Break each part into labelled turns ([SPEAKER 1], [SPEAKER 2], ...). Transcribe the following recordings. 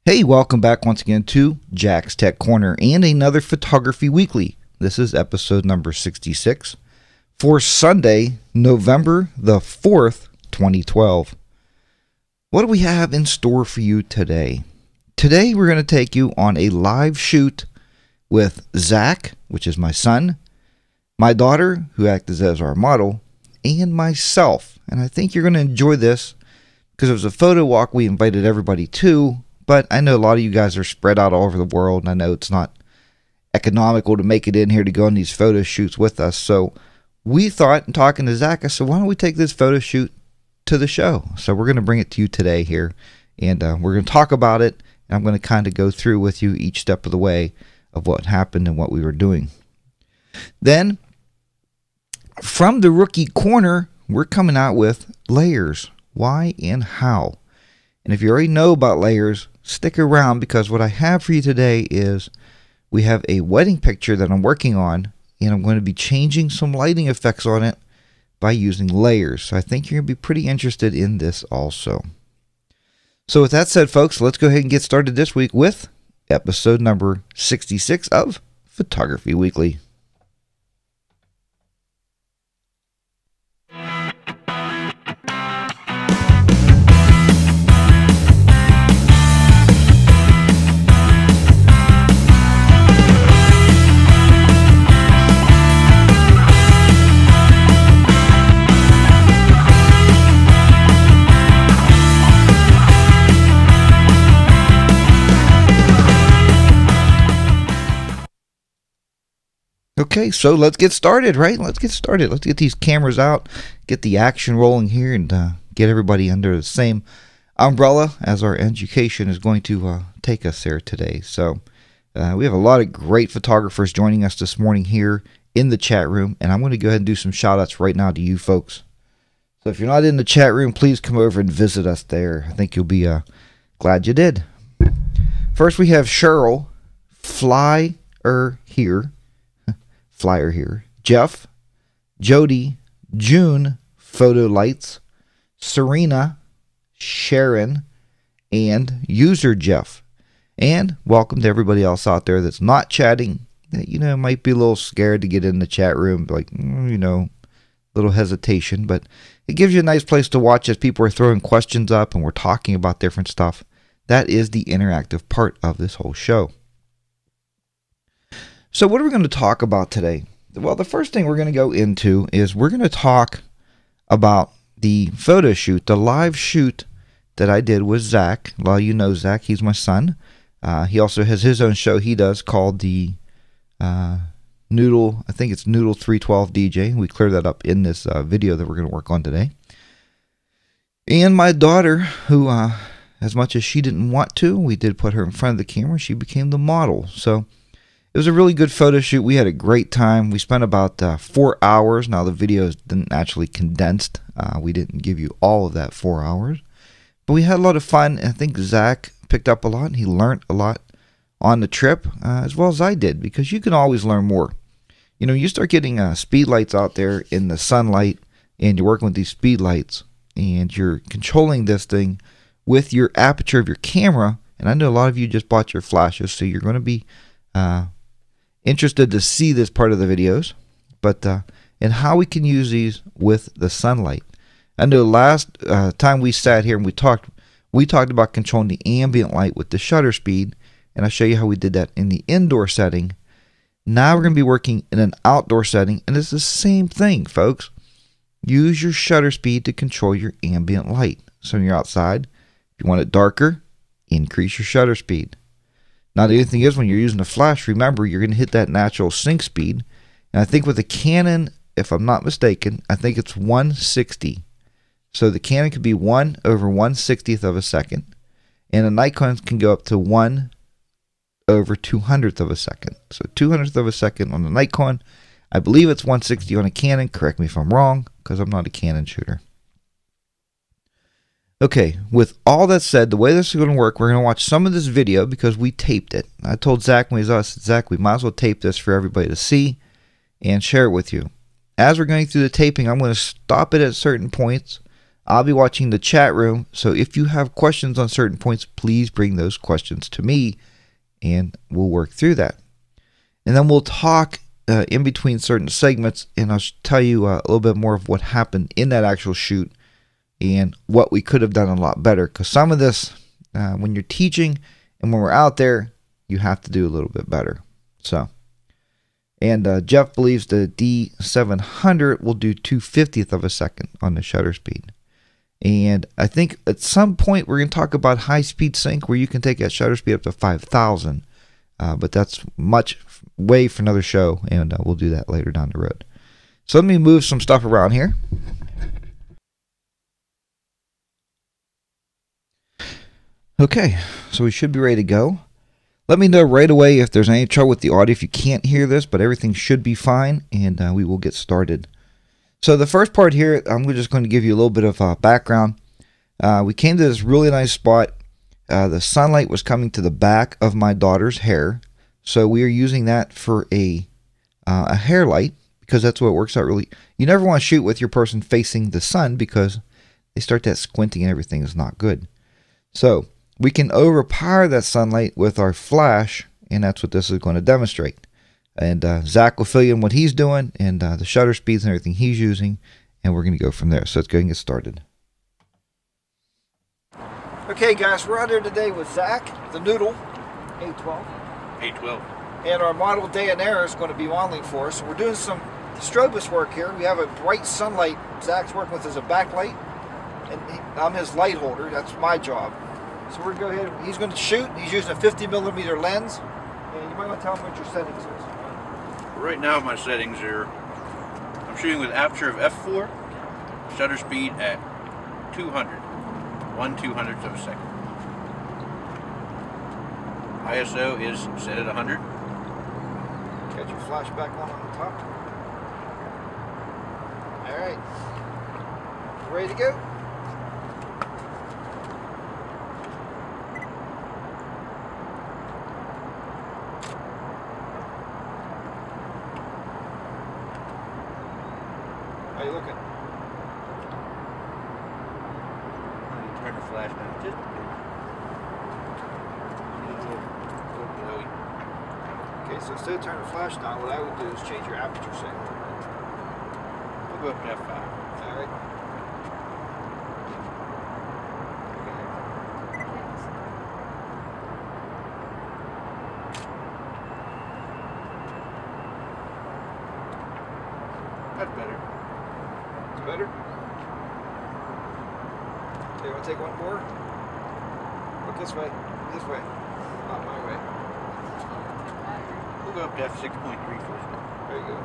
[SPEAKER 1] Hey, welcome back once again to Jack's Tech Corner and another Photography Weekly. This is episode number 66 for Sunday, November the 4th, 2012. What do we have in store for you today? Today we're going to take you on a live shoot with Zach, which is my son, my daughter, who acts as our model, and myself. And I think you're going to enjoy this because it was a photo walk we invited everybody to. But I know a lot of you guys are spread out all over the world, and I know it's not economical to make it in here to go on these photo shoots with us. So we thought, in talking to Zach, I said, why don't we take this photo shoot to the show? So we're going to bring it to you today here, and we're going to talk about it, and I'm going to kind of go through with you each step of the way of what happened and what we were doing. Then, from the Rookie Corner, we're coming out with layers, why and how. And if you already know about layers, stick around because what I have for you today is we have a wedding picture that I'm working on, and I'm going to be changing some lighting effects on it by using layers. So I think you're going to be pretty interested in this also. So with that said, folks, let's go ahead and get started this week with episode number 66 of Photography Weekly. Okay, so let's get started, right? Let's get started. Let's get these cameras out, get the action rolling here, and get everybody under the same umbrella as our education is going to take us there today. So we have a lot of great photographers joining us this morning here in the chat room, and I'm going to go ahead and do some shout-outs right now to you folks. So if you're not in the chat room, please come over and visit us there. I think you'll be glad you did. First, we have Cheryl, Flyer here, Jeff, Jody, June, Photo Lights, Serena, Sharon, and User Jeff. And welcome to everybody else out there that's not chatting, that, might be a little scared to get in the chat room, like, little hesitation, but it gives you a nice place to watch as people are throwing questions up and we're talking about different stuff. That is the interactive part of this whole show. So what are we going to talk about today? Well, the first thing we're going to go into is we're going to talk about the photo shoot, the live shoot that I did with Zach. A lot of you know Zach. He's my son. He also has his own show he does called the Noodle, I think it's Noodle 312 DJ. We cleared that up in this video that we're going to work on today. And my daughter, who, as much as she didn't want to, we did put her in front of the camera. She became the model. So it was a really good photo shoot. We had a great time. We spent about 4 hours. Now, the video didn't actually condensed. We didn't give you all of that 4 hours. But we had a lot of fun. And I think Zach picked up a lot, and he learned a lot on the trip, as well as I did, because you can always learn more. You start getting speed lights out there in the sunlight, and you're working with these speed lights, and you're controlling this thing with your aperture of your camera. And I know a lot of you just bought your flashes, so you're going to be interested to see this part of the videos, but and how we can use these with the sunlight. I know last time we sat here and we talked about controlling the ambient light with the shutter speed, and I'll show you how we did that in the indoor setting. Now we're going to be working in an outdoor setting, and it's the same thing, folks. Use your shutter speed to control your ambient light. So when you're outside, if you want it darker, increase your shutter speed. Now, the other thing is, when you're using a flash, remember, you're going to hit that natural sync speed. And I think with the Canon, if I'm not mistaken, I think it's 160. So the Canon could be 1 over 1/60th of a second. And the Nikon can go up to 1 over 200th of a second. So 200th of a second on the Nikon. I believe it's 160 on a Canon. Correct me if I'm wrong, because I'm not a Canon shooter. Okay, with all that said, the way this is going to work, we're going to watch some of this video because we taped it. I told Zach when he was out, I said, Zach, we might as well tape this for everybody to see and share it with you. As we're going through the taping, I'm going to stop it at certain points. I'll be watching the chat room, so if you have questions on certain points, please bring those questions to me, and we'll work through that. And then we'll talk in between certain segments, and I'll tell you a little bit more of what happened in that actual shoot and what we could have done a lot better. Because some of this, when you're teaching and when we're out there, you have to do a little bit better. So, and Jeff believes the D700 will do 2/50th of a second on the shutter speed. And I think at some point we're going to talk about high-speed sync, where you can take that shutter speed up to 5,000. But that's way for another show, and we'll do that later down the road. So let me move some stuff around here. Okay, so we should be ready to go. Let me know right away if there's any trouble with the audio, if you can't hear this, but everything should be fine, and we will get started. So the first part here, I'm just going to give you a little bit of background. We came to this really nice spot. The sunlight was coming to the back of my daughter's hair, so we are using that for a hair light, because that's what works out really. You never want to shoot with your person facing the sun, because they start that squinting and everything is not good. So we can overpower that sunlight with our flash, and that's what this is going to demonstrate. And Zach will fill you in what he's doing and the shutter speeds and everything he's using, and we're going to go from there. So let's go and get started. Okay, guys, we're out here today with Zach, the Noodle, 812.
[SPEAKER 2] 812.
[SPEAKER 1] And our model Dayanara is going to be modeling for us. We're doing some strobist work here. We have a bright sunlight Zach's working with as a backlight, and I'm his light holder. That's my job. So we're going to go ahead. He's going to shoot. He's using a 50mm lens, and you might want to tell him what your settings is.
[SPEAKER 2] Right now my settings are, I'm shooting with aperture of f4, shutter speed at 200. 1/200th of a second. ISO is set at 100.
[SPEAKER 1] Got your flash back on the top. Alright. Ready to go? How you looking?
[SPEAKER 2] Turn the flash down just a bit.
[SPEAKER 1] Okay, so instead of turning the flash down, what I would do is change your aperture setting.
[SPEAKER 2] We'll go up to f5.
[SPEAKER 1] Alright.
[SPEAKER 2] That's better.
[SPEAKER 1] It's better? Okay, you want to take one more? Look this way. This way. Not my way.
[SPEAKER 2] We'll go up to f6.3 first.
[SPEAKER 1] There you go.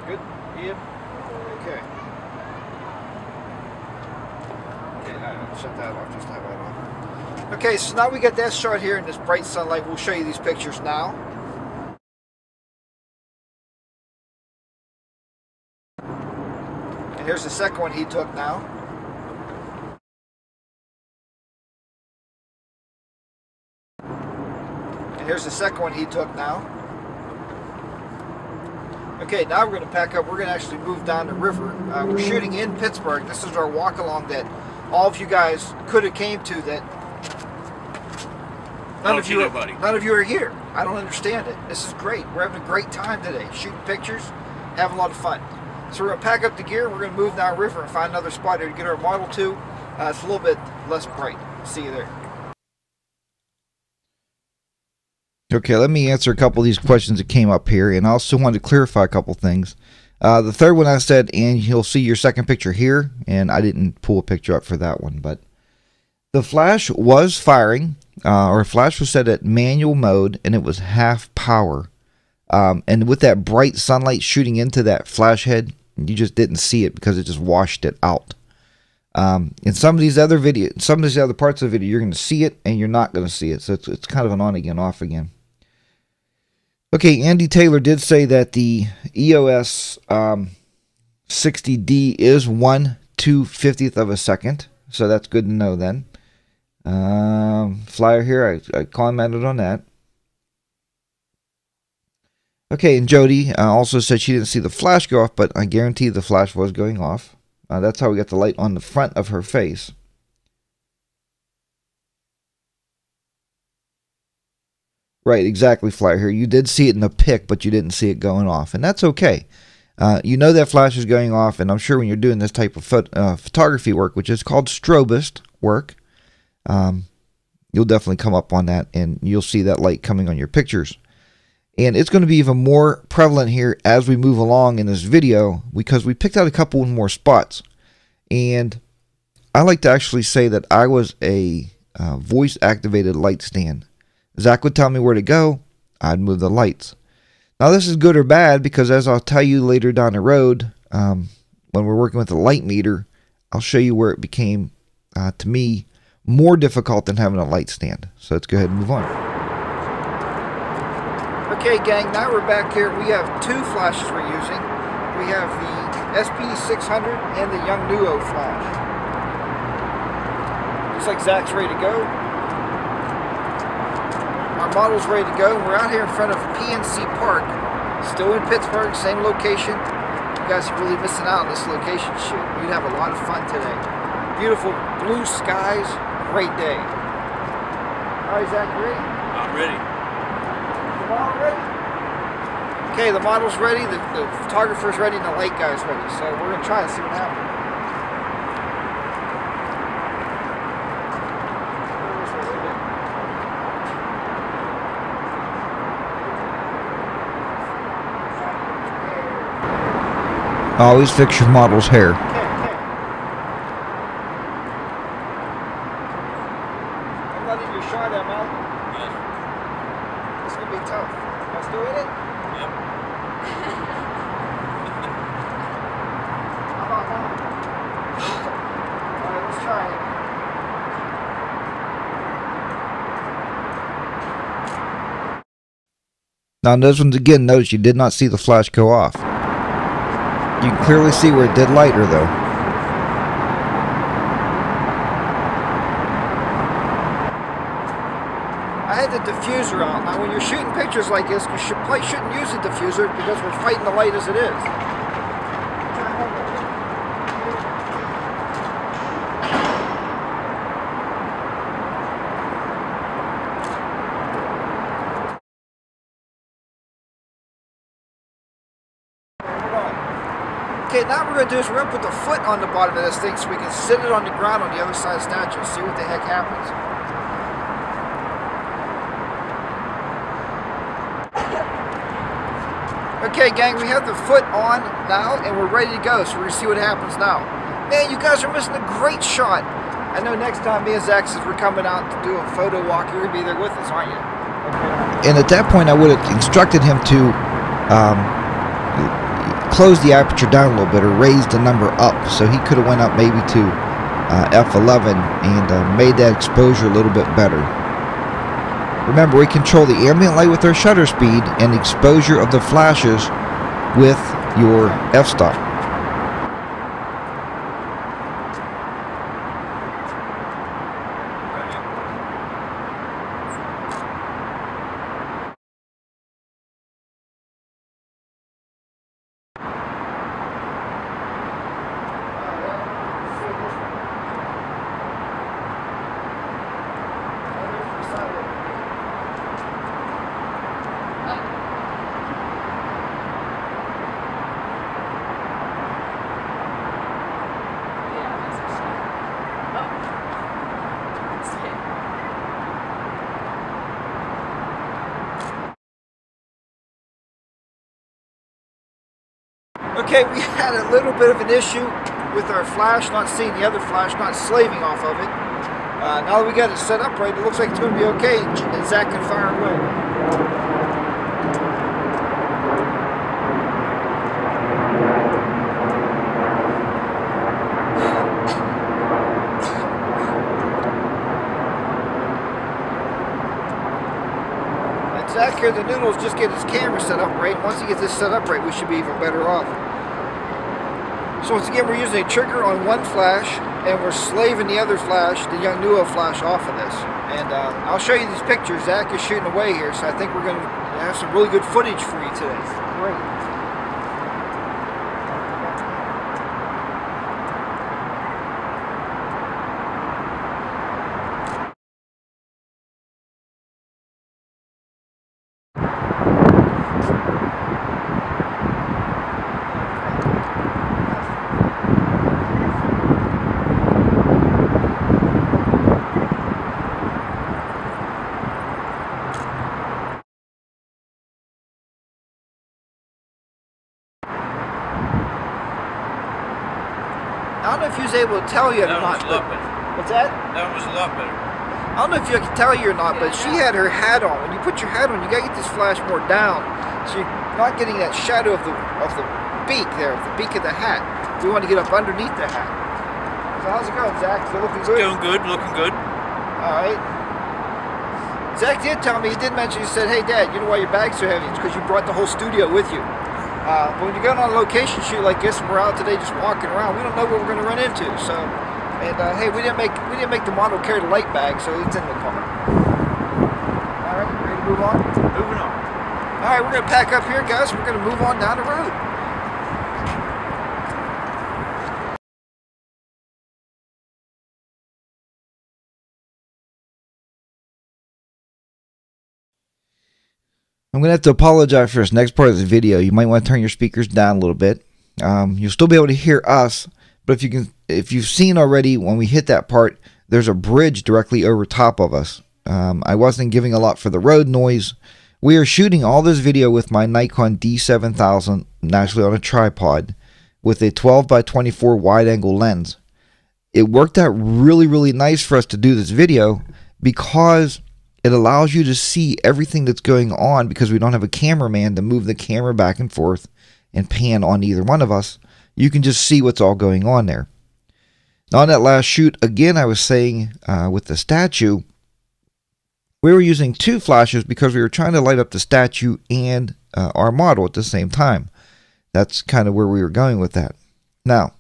[SPEAKER 1] Good?
[SPEAKER 2] Yep.
[SPEAKER 1] Okay. Okay, I'll shut that off, just have that on. Okay, so now we got that shot here in this bright sunlight. We'll show you these pictures now. And here's the second one he took now. And here's the second one he took now. Okay, now we're going to pack up. We're going to actually move down the river. We're shooting in Pittsburgh. This is our walk along that all of you guys could have came to that none of you are here. I don't understand it. This is great. We're having a great time today. Shooting pictures, having a lot of fun. So we're going to pack up the gear. We're going to move down the river and find another spot here to get our Model 2. It's a little bit less bright. See you there. Okay, let me answer a couple of these questions that came up here, and I also wanted to clarify a couple things. The third one I said, and you'll see your second picture here, and I didn't pull a picture up for that one, but the flash was firing. Our flash was set at manual mode, and it was half power. And with that bright sunlight shooting into that flash head, you just didn't see it because it just washed it out. In some of these other parts of the video, you're going to see it, and you're not going to see it. So it's kind of an on again, off again. Okay, Andy Taylor did say that the EOS 60D is 1/250th of a second, so that's good to know then. Flyer here, I commented on that. Okay, and Jody also said she didn't see the flash go off, but I guarantee the flash was going off. That's how we got the light on the front of her face. Right, exactly, Flyer here. You did see it in the pic, but you didn't see it going off, and that's okay. You know that flash is going off, and I'm sure when you're doing this type of photography work, which is called strobist work, you'll definitely come up on that, and you'll see that light coming on your pictures. And it's going to be even more prevalent here as we move along in this video, because we picked out a couple more spots. And I like to actually say that I was a voice-activated light stand. Zach would tell me where to go, I'd move the lights. Now this is good or bad, because as I'll tell you later down the road, when we're working with the light meter, I'll show you where it became, to me, more difficult than having a light stand. So let's go ahead and move on. Okay gang, now we're back here. We have two flashes we're using. We have the SP600 and the Yongnuo flash. Looks like Zach's ready to go. Our model's ready to go. We're out here in front of PNC Park, still in Pittsburgh, same location. You guys are really missing out on this location shoot. We'd have a lot of fun today. Beautiful blue skies, great day. All right, Zach, you ready?
[SPEAKER 2] I'm ready.
[SPEAKER 1] The model ready? Okay, the model's ready, the photographer's ready, and the light guy's ready. So we're going to try and see what happens. Always fix your model's hair. Okay. I'm letting you shine that out.
[SPEAKER 2] Yes.
[SPEAKER 1] This is going to be tough. Am I still in it?
[SPEAKER 2] Yep.
[SPEAKER 1] How about now? Alright, let's try it. Now, this one's again, notice you did not see the flash go off. You can clearly see where it did lighter though. I had the diffuser out. Now when you're shooting pictures like this, you shouldn't use a diffuser because we're fighting the light as it is. Okay, now what we're going to do is we're going to put the foot on the bottom of this thing so we can sit it on the ground on the other side of the statue and see what the heck happens. Okay, gang, we have the foot on now and we're ready to go, so we're going to see what happens now. Man, you guys are missing a great shot. I know next time me and Zach says we're coming out to do a photo walk, you're going to be there with us, aren't you? Okay. And at that point, I would have instructed him to close the aperture down a little bit or raise the number up, so he could have went up maybe to f11 and made that exposure a little bit better. Remember, we control the ambient light with our shutter speed and the exposure of the flashes with your f-stop. Okay, we had a little bit of an issue with our flash, not seeing the other flash, not slaving off of it. Now that we got it set up right, it looks like it's going to be okay, and Zach can fire away. Zach here, the noodles, just get his camera set up right. Once he gets this set up right, we should be even better off. So once again, we're using a trigger on one flash, and we're slaving the other flash, the Yongnuo flash, off of this. And I'll show you these pictures. Zach is shooting away here, so I think we're going to
[SPEAKER 3] I have some really good footage for you today. Great. I don't know if he was able to tell you or not. What's that?
[SPEAKER 2] That was a lot better.
[SPEAKER 3] I don't know if you can tell you or not, but she had her hat on. When you put your hat on, you gotta get this flash more down, so you're not getting that shadow of the beak there, of the beak of the hat. We want to get up underneath the hat. So how's it going, Zach? Is it looking good?
[SPEAKER 2] Going good, looking good.
[SPEAKER 3] All right. Zach did tell me, he did mention, he said, hey Dad, you know why your bag's so heavy? It's because you brought the whole studio with you. But when you're going on a location shoot like this, and we're out today just walking around, we don't know what we're going to run into. So, and hey, we didn't make the model carry the light bag, so it's in the car. All right, ready to move on?
[SPEAKER 2] Moving on.
[SPEAKER 3] All right, we're going to pack up here, guys. We're going to move on down the road.
[SPEAKER 1] I'm going to have to apologize for this next part of the video. You might want to turn your speakers down a little bit. You'll still be able to hear us, but if you've seen already, when we hit that part, there's a bridge directly over top of us. I wasn't giving a lot for the road noise. We are shooting all this video with my Nikon D7000, naturally on a tripod, with a 12x24 wide-angle lens. It worked out really, really nice for us to do this video because it allows you to see everything that's going on, because we don't have a cameraman to move the camera back and forth and pan on either one of us. You can just see what's all going on there. Now, on that last shoot, again, I was saying with the statue, we were using two flashes because we were trying to light up the statue and our model at the same time. That's kind of where we were going with that. Now,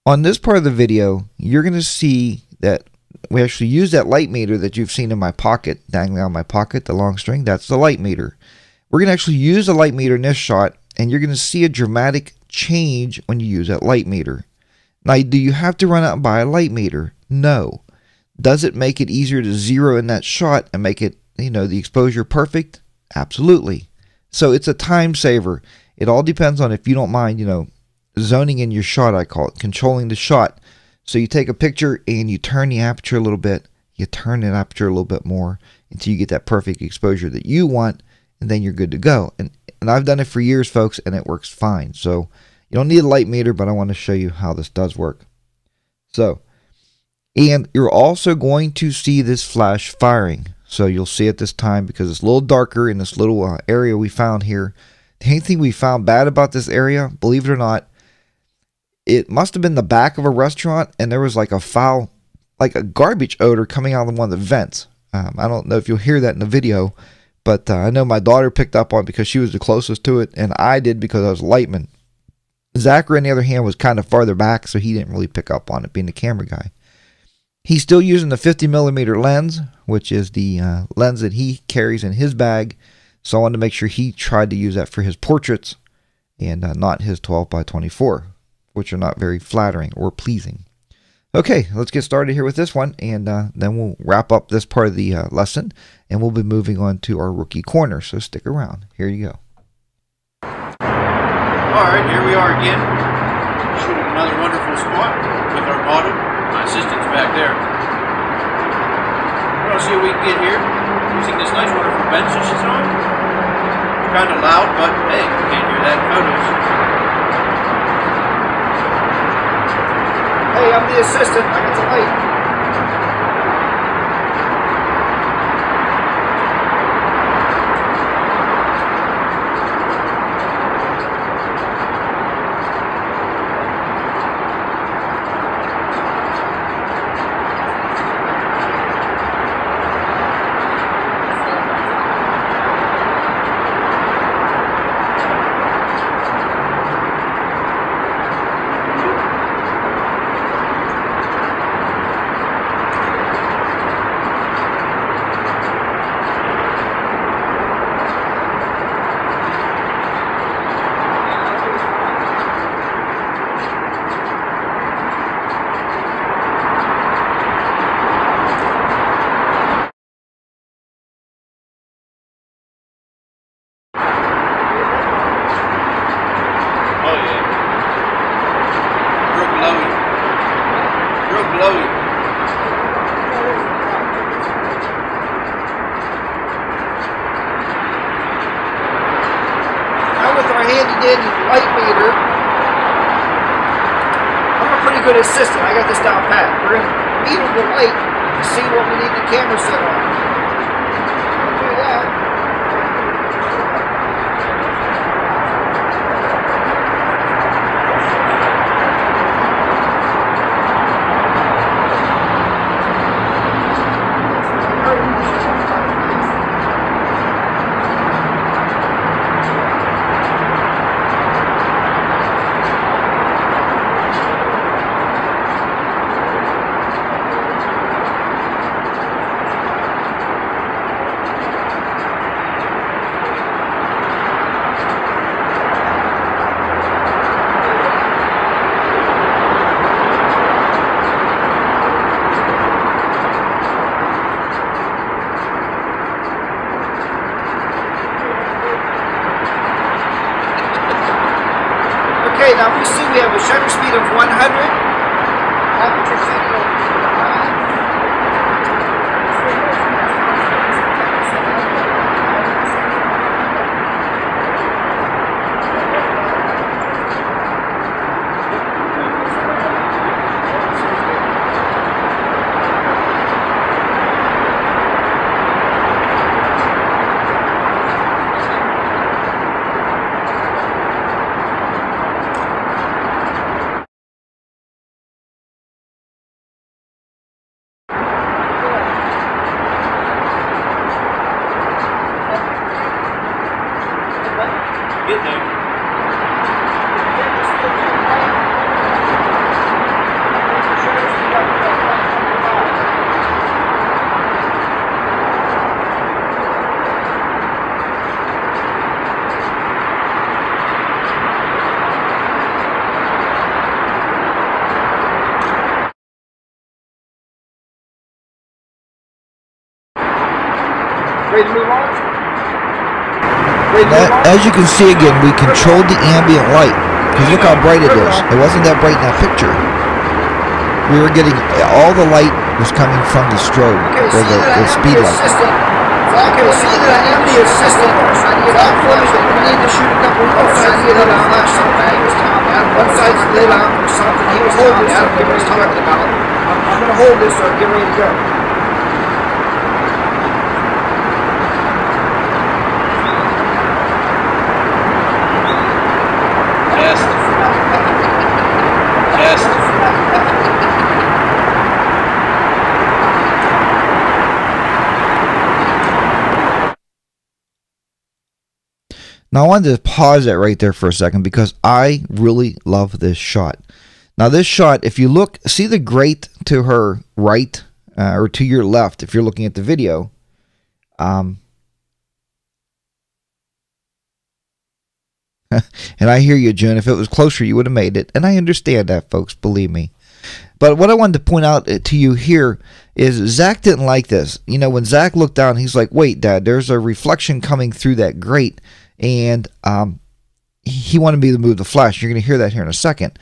[SPEAKER 1] on this part of the video, you're going to see that we actually use that light meter that you've seen in my pocket, dangling on my pocket, the long string. That's the light meter. We're going to actually use the light meter in this shot, and you're going to see a dramatic change when you use that light meter. Now, do you have to run out and buy a light meter? No. Does it make it easier to zero in that shot and make it, the exposure perfect? Absolutely. So it's a time saver. It all depends on if you don't mind, zoning in your shot, I call it, controlling the shot. So you take a picture and you turn the aperture a little bit, you turn the aperture a little bit more until you get that perfect exposure that you want, and then you're good to go. And I've done it for years, folks, and it works fine. So you don't need a light meter, but I want to show you how this does work. So, and you're also going to see this flash firing. So you'll see it this time because it's a little darker in this little area we found here. The only thing we found bad about this area, believe it or not, it must have been the back of a restaurant, and there was like a foul, like a garbage odor coming out of one of the vents. I don't know if you'll hear that in the video, but I know my daughter picked up on it because she was the closest to it, and I did because I was a lightman. Zachary, on the other hand, was kind of farther back, so he didn't really pick up on it, being the camera guy. He's still using the 50mm lens, which is the lens that he carries in his bag, so I wanted to make sure he tried to use that for his portraits and not his 12x24. Which are not very flattering or pleasing. Okay, let's get started here with this one, and then we'll wrap up this part of the lesson, and we'll be moving on to our rookie corner, so stick around. Here you go.
[SPEAKER 2] Alright, here we are again, shooting another wonderful spot with our model. My assistant's back there. We're going to see what we can get here, using this nice wonderful bench that she's on. It's kind of loud, but hey, you can't hear that in photos.
[SPEAKER 3] Hey, I'm the assistant. I got the light. dandy light meter. I'm a pretty good assistant. I got this down pat. We're going to meter the light to see what we need the camera set on. Do that. Okay, now we see we have a shutter speed of 100. Aperture setting of 100. Ready to move on?
[SPEAKER 1] As you can see again, we controlled the ambient light. Because look how bright it is. It wasn't that bright in that picture. We were getting, all the light was coming from the strobe, or the speed light.
[SPEAKER 3] Okay, see that I am the assistant. That footage that we need to shoot a couple of sides lit on flash something. He was talking about one side's lit on or something. He was holding this. I don't know what he's talking about. I'm going to hold this so I get ready to go.
[SPEAKER 1] Now I wanted to pause that right there for a second because I really love this shot. Now this shot, if you look, see the grate to her right or to your left if you're looking at the video. And I hear you, June. If it was closer, you would have made it. And I understand that, folks, believe me. But what I wanted to point out to you here is Zach didn't like this. You know, when Zach looked down, he's like, wait, Dad, there's a reflection coming through that grate. And he wanted me to move the flash. You're going to hear that here in a second.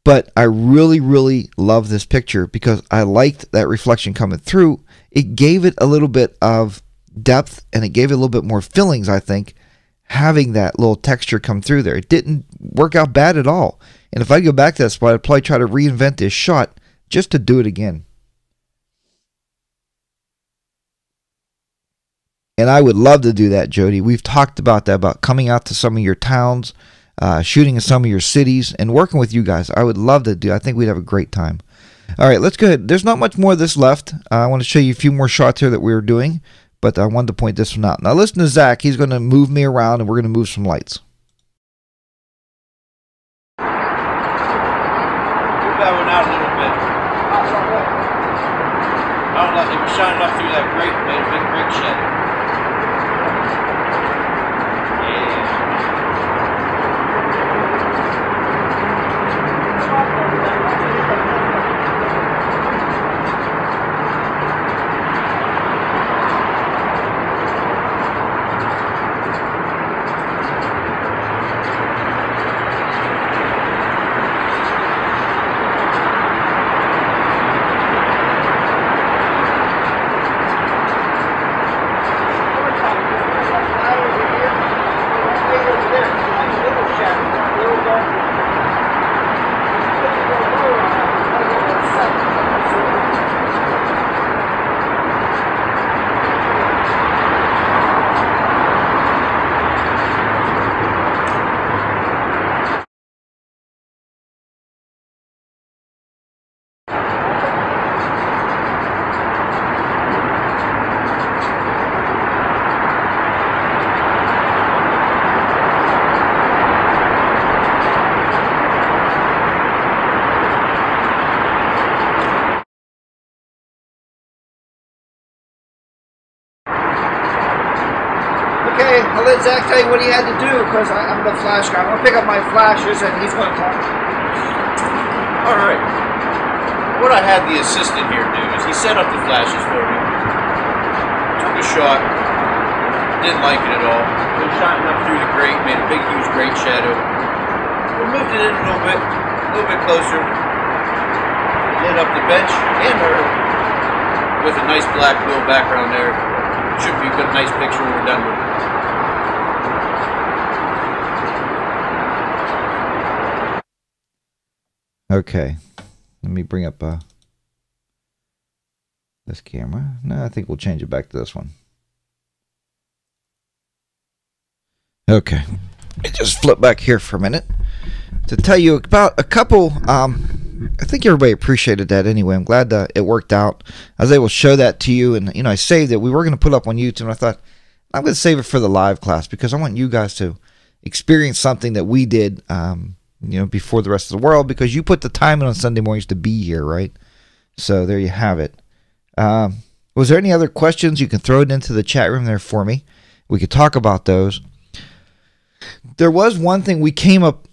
[SPEAKER 1] But I really, really love this picture because I liked that reflection coming through. It gave it a little bit of depth and it gave it a little bit more fillings, I think, having that little texture come through there. It didn't work out bad at all. And if I go back to that spot, I'd probably try to reinvent this shot just to do it again. And I would love to do that, Jody. We've talked about that, about coming out to some of your towns, shooting in some of your cities, and working with you guys. I would love to do. I think we'd have a great time. All right, let's go ahead. There's not much more of this left. I want to show you a few more shots here that we were doing, but I wanted to point this one out. Now listen to Zach. He's going to move me around, and we're going to move some lights.
[SPEAKER 2] Move that one out a little bit. I don't like it was shining up through that grate, made a big grate shed.
[SPEAKER 3] I'll let Zach tell you what he had to do because I'm the flash guy. I'm going to pick up my flashes and he's going to talk.
[SPEAKER 2] All right. What I had the assistant here do is he set up the flashes for me. Took a shot. Didn't like it at all. It was shining up through the grate, made a big, huge grate shadow. We moved it in a little bit closer. Lit up the bench and her with a nice black little background there. Should be a good, nice picture when we're done with it.
[SPEAKER 1] Okay, let me bring up this camera. No, I think we'll change it back to this one. Okay, let me just flip back here for a minute to tell you about a couple. I think everybody appreciated that anyway. I'm glad that it worked out. I was able to show that to you, and I saved it. We were going to put up on YouTube, and I thought I'm going to save it for the live class because I want you guys to experience something that we did. Before the rest of the world, because you put the time in on Sunday mornings to be here, right? So there you have it. Was there any other questions? You can throw it into the chat room there for me. We could talk about those. There was one thing we came up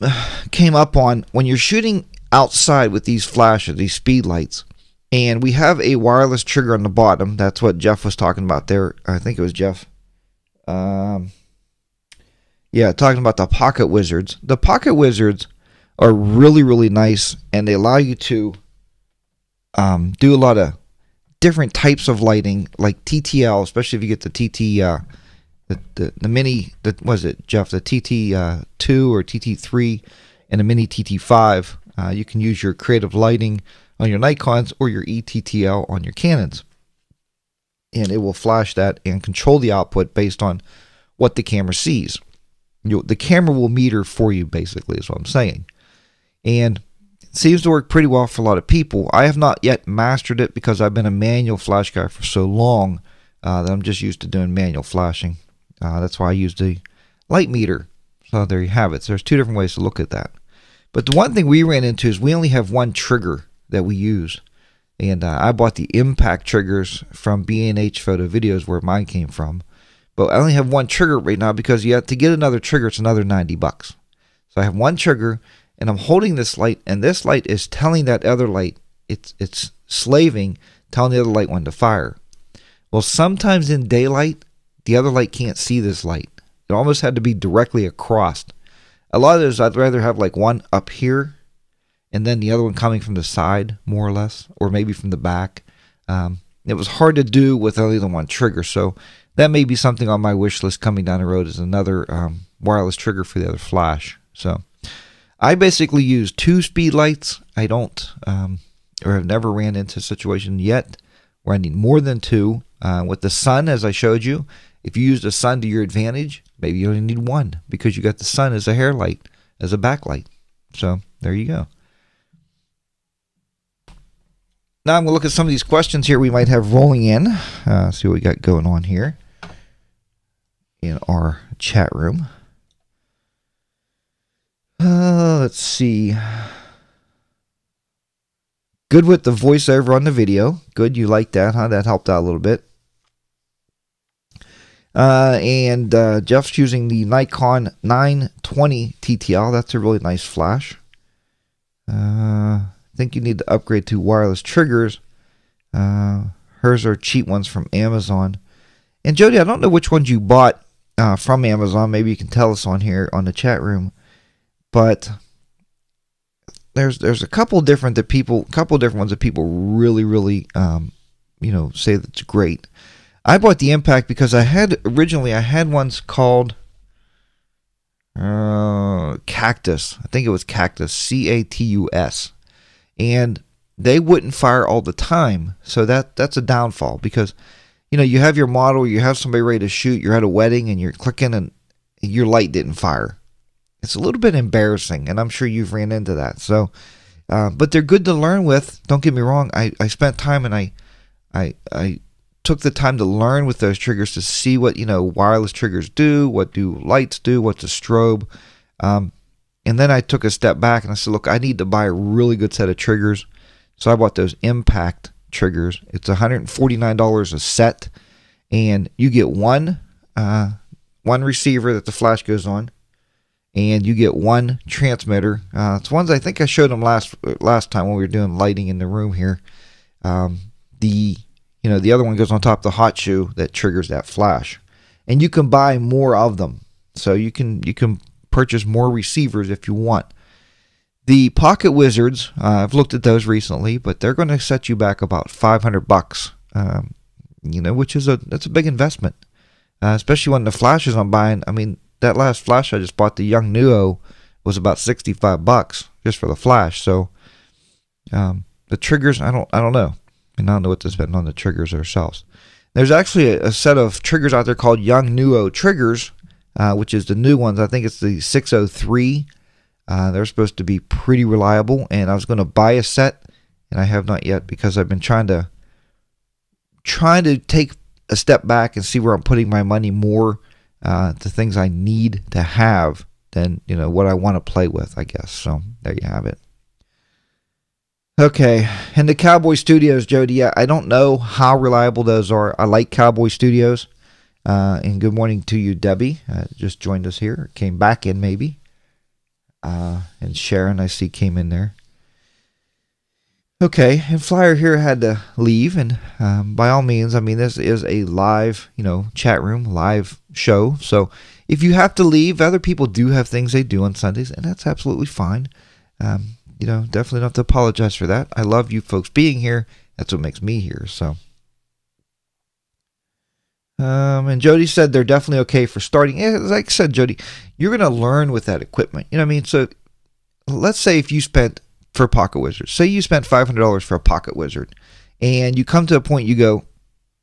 [SPEAKER 1] on when you're shooting outside with these flashes, these speed lights, and we have a wireless trigger on the bottom. That's what Jeff was talking about there. I think it was Jeff. Yeah, talking about the Pocket Wizards. The Pocket Wizards are really, really nice, and they allow you to do a lot of different types of lighting, like TTL, especially if you get the TT, the mini, was it, Jeff, the TT2 or TT3 and a mini TT5. You can use your creative lighting on your Nikons or your eTTL on your Canons, and it will flash that and control the output based on what the camera sees. The camera will meter for you, basically, is what I'm saying. And it seems to work pretty well for a lot of people. I have not yet mastered it because I've been a manual flash guy for so long that I'm just used to doing manual flashing. That's why I use the light meter. So there you have it. So there's two different ways to look at that. But the one thing we ran into is we only have one trigger that we use. And I bought the impact triggers from B&H Photo Videos, where mine came from. But I only have one trigger right now because you have to get another trigger. It's another $90. So I have one trigger, and I'm holding this light, and this light is telling that other light, it's slaving, telling the other light when to fire. Well, sometimes in daylight, the other light can't see this light. It almost had to be directly across. A lot of those, I'd rather have like one up here, and then the other one coming from the side, more or less, or maybe from the back. It was hard to do with only the one trigger, so that may be something on my wish list coming down the road, is another wireless trigger for the other flash. So I basically use two speed lights. I don't, or have never ran into a situation yet where I need more than two. With the sun, as I showed you, if you use the sun to your advantage, maybe you only need one because you got the sun as a hair light, as a backlight. So there you go. Now I'm going to look at some of these questions here we might have rolling in. See what we got going on here in our chat room. Let's see. Good with the voiceover on the video. Good, you like that, huh? That helped out a little bit. And Jeff's using the Nikon 920 TTL. That's a really nice flash. I think you need to upgrade to wireless triggers. Hers are cheap ones from Amazon. And Jody, I don't know which ones you bought from Amazon. Maybe you can tell us on here on the chat room. But there's a couple different ones that people really say that's great. I bought the Impact because originally I had ones called Cactus. I think it was Cactus, Catus. And they wouldn't fire all the time. So that's a downfall because, you have your model, you have somebody ready to shoot, you're at a wedding and you're clicking and your light didn't fire. It's a little bit embarrassing, and I'm sure you've ran into that. So, but they're good to learn with. Don't get me wrong. I spent time and I took the time to learn with those triggers to see what wireless triggers do, what do lights do, what's a strobe. And then I took a step back and I said, look, I need to buy a really good set of triggers. So I bought those Impact triggers. It's $149 a set, and you get one one receiver that the flash goes on, and you get one transmitter. It's ones I think I showed them last time when we were doing lighting in the room here. The other one goes on top of the hot shoe that triggers that flash, and you can buy more of them. So you can purchase more receivers if you want. The Pocket Wizards, I've looked at those recently, but they're going to set you back about $500, which is that's a big investment, especially when the flashes I'm buying. I mean, that last flash I just bought, the Yongnuo, was about $65 just for the flash. So the triggers, I don't know. I don't know what to spend on the triggers themselves. There's actually a set of triggers out there called Yongnuo triggers, which is the new ones. I think it's the 603. They're supposed to be pretty reliable, and I was going to buy a set, and I have not yet because I've been trying to take a step back and see where I'm putting my money more to things I need to have than what I want to play with, I guess. So there you have it. Okay, and the Cowboy Studios, Jody. I don't know how reliable those are. I like Cowboy Studios. And good morning to you, Debbie. Just joined us here. Came back in maybe. And Sharon, I see, came in there. Okay, and Flyer here had to leave, and by all means, I mean, this is a live, chat room, live show. So if you have to leave, other people do have things they do on Sundays, and that's absolutely fine. Definitely don't have to apologize for that. I love you folks being here. That's what makes me here. So. And Jody said they're definitely okay for starting. Like I said, Jody, you're going to learn with that equipment. You know what I mean? So let's say if you spent for Pocket Wizard, say you spent $500 for a Pocket Wizard, and you come to a point you go,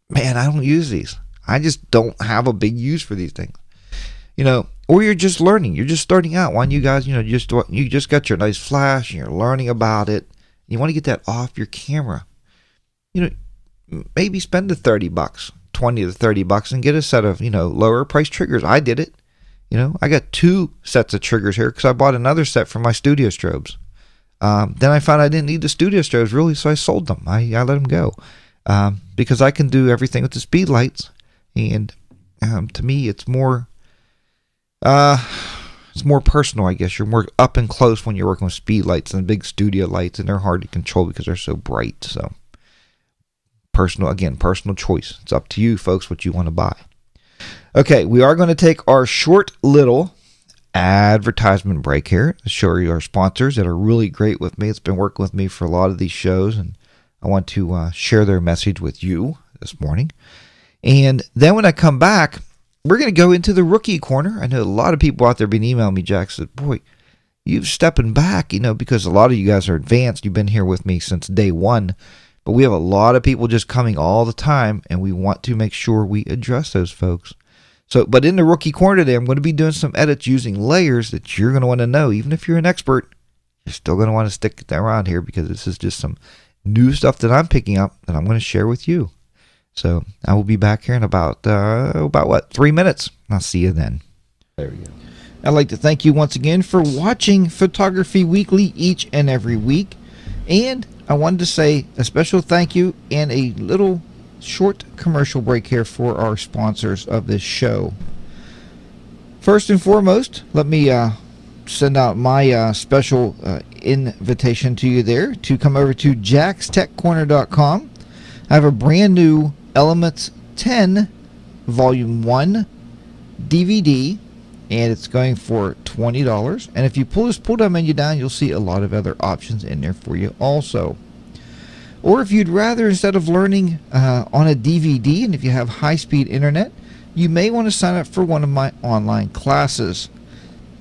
[SPEAKER 1] man, I don't use these. I just don't have a big use for these things. Or you're just learning. You're just starting out. One, you guys, you just got your nice flash and you're learning about it. You want to get that off your camera. Maybe spend the $30, $20 to $30 and get a set of, lower price triggers. I did it. I got 2 sets of triggers here because I bought another set for my studio strobes. Then I found I didn't need the studio strobes really, so I sold them. I let them go because I can do everything with the speed lights, and to me, it's more personal, I guess. You're more up and close when you're working with speed lights and big studio lights, and they're hard to control because they're so bright. So personal choice. It's up to you, folks, what you want to buy. Okay, we are going to take our short little advertisement break here to show you our sponsors that are really great with me. It's been working with me for a lot of these shows, and I want to share their message with you this morning. And then when I come back, we're going to go into the rookie corner. I know a lot of people out there been emailing me, Jack, said, boy, you're stepping back, because a lot of you guys are advanced. You've been here with me since day one. But we have a lot of people just coming all the time, and we want to make sure we address those folks. But in the rookie corner today, I'm going to be doing some edits using layers that you're going to want to know. Even if you're an expert, you're still going to want to stick around here because this is just some new stuff that I'm picking up that I'm going to share with you. So I will be back here in about 3 minutes. I'll see you then. There we go. I'd like to thank you once again for watching Photography Weekly each and every week. And I wanted to say a special thank you and a little short commercial break here for our sponsors of this show. First and foremost, let me send out my special invitation to you there to come over to jackstechcorner.com. I have a brand new Elements 10 Volume 1 DVD, and it's going for $20. And if you pull down menu down, you'll see a lot of other options in there for you also. Or if you'd rather, instead of learning on a DVD, and if you have high-speed internet, you may want to sign up for one of my online classes.